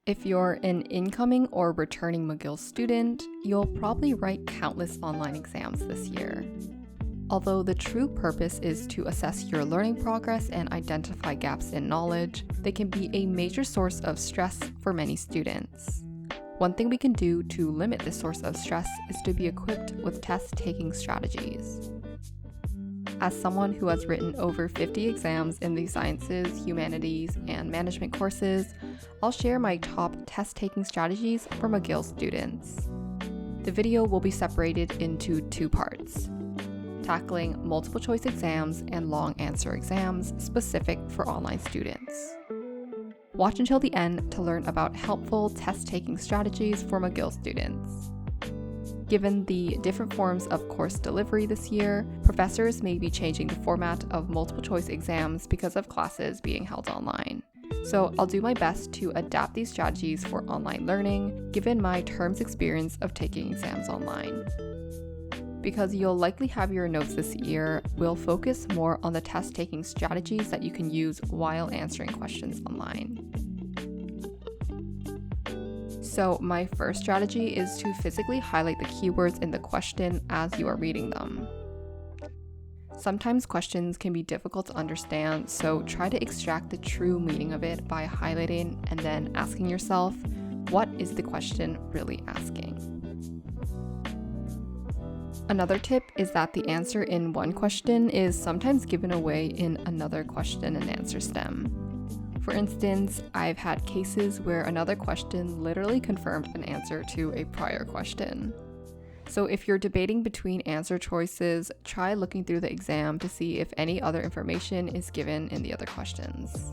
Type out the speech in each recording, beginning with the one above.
If you're an incoming or returning McGill student, you'll probably write countless online exams this year. Although the true purpose is to assess your learning progress and identify gaps in knowledge, they can be a major source of stress for many students. One thing we can do to limit this source of stress is to be equipped with test-taking strategies. As someone who has written over 50 exams in the sciences, humanities, and management courses, I'll share my top test-taking strategies for McGill students. The video will be separated into two parts, tackling multiple choice exams and long answer exams specific for online students. Watch until the end to learn about helpful test-taking strategies for McGill students. Given the different forms of course delivery this year, professors may be changing the format of multiple choice exams because of classes being held online. So I'll do my best to adapt these strategies for online learning, given my term's experience of taking exams online. Because you'll likely have your notes this year, we'll focus more on the test-taking strategies that you can use while answering questions online. So my first strategy is to physically highlight the keywords in the question as you are reading them. Sometimes questions can be difficult to understand, so try to extract the true meaning of it by highlighting and then asking yourself, what is the question really asking? Another tip is that the answer in one question is sometimes given away in another question and answer stem. For instance, I've had cases where another question literally confirmed an answer to a prior question. So if you're debating between answer choices, try looking through the exam to see if any other information is given in the other questions.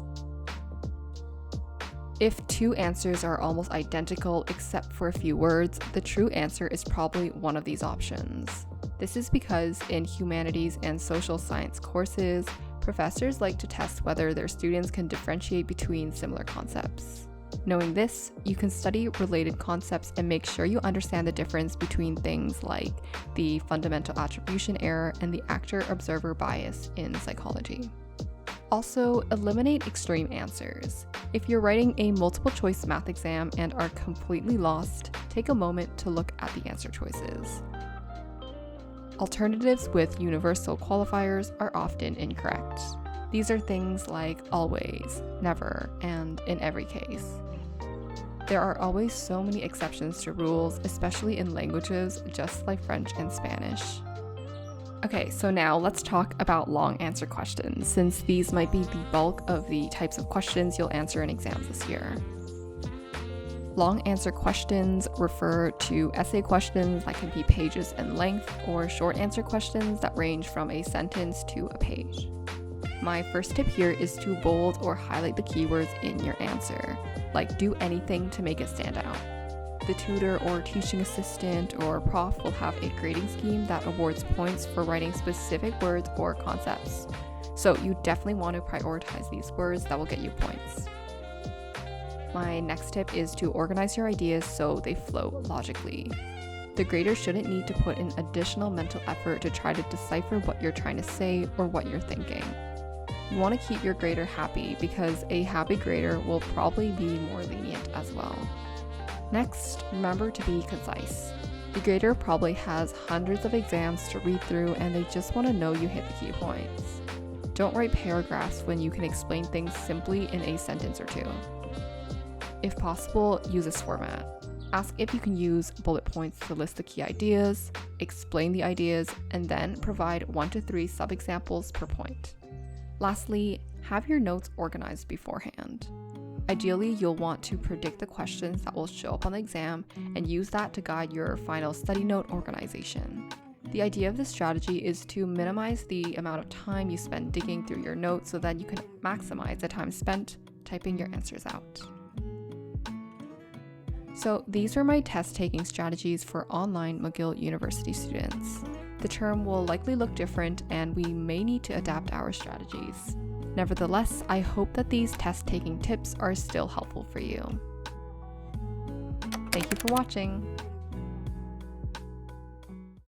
If two answers are almost identical except for a few words, the true answer is probably one of these options. This is because in humanities and social science courses, professors like to test whether their students can differentiate between similar concepts. Knowing this, you can study related concepts and make sure you understand the difference between things like the fundamental attribution error and the actor-observer bias in psychology. Also, eliminate extreme answers. If you're writing a multiple-choice math exam and are completely lost, take a moment to look at the answer choices. Alternatives with universal qualifiers are often incorrect. These are things like always, never, and in every case. There are always so many exceptions to rules, especially in languages just like French and Spanish. Okay, so now let's talk about long answer questions, since these might be the bulk of the types of questions you'll answer in exams this year. Long answer questions refer to essay questions that can be pages in length, or short answer questions that range from a sentence to a page. My first tip here is to bold or highlight the keywords in your answer, like do anything to make it stand out. The tutor or teaching assistant or prof will have a grading scheme that awards points for writing specific words or concepts. So you definitely want to prioritize these words that will get you points. My next tip is to organize your ideas so they flow logically. The grader shouldn't need to put in additional mental effort to try to decipher what you're trying to say or what you're thinking. You want to keep your grader happy because a happy grader will probably be more lenient as well. Next, remember to be concise. The grader probably has hundreds of exams to read through and they just want to know you hit the key points. Don't write paragraphs when you can explain things simply in a sentence or two. If possible, use this format. Ask if you can use bullet points to list the key ideas, explain the ideas, and then provide 1 to 3 sub-examples per point. Lastly, have your notes organized beforehand. Ideally, you'll want to predict the questions that will show up on the exam and use that to guide your final study note organization. The idea of this strategy is to minimize the amount of time you spend digging through your notes so that you can maximize the time spent typing your answers out. So these are my test-taking strategies for online McGill University students. The term will likely look different and we may need to adapt our strategies. Nevertheless, I hope that these test-taking tips are still helpful for you. Thank you for watching.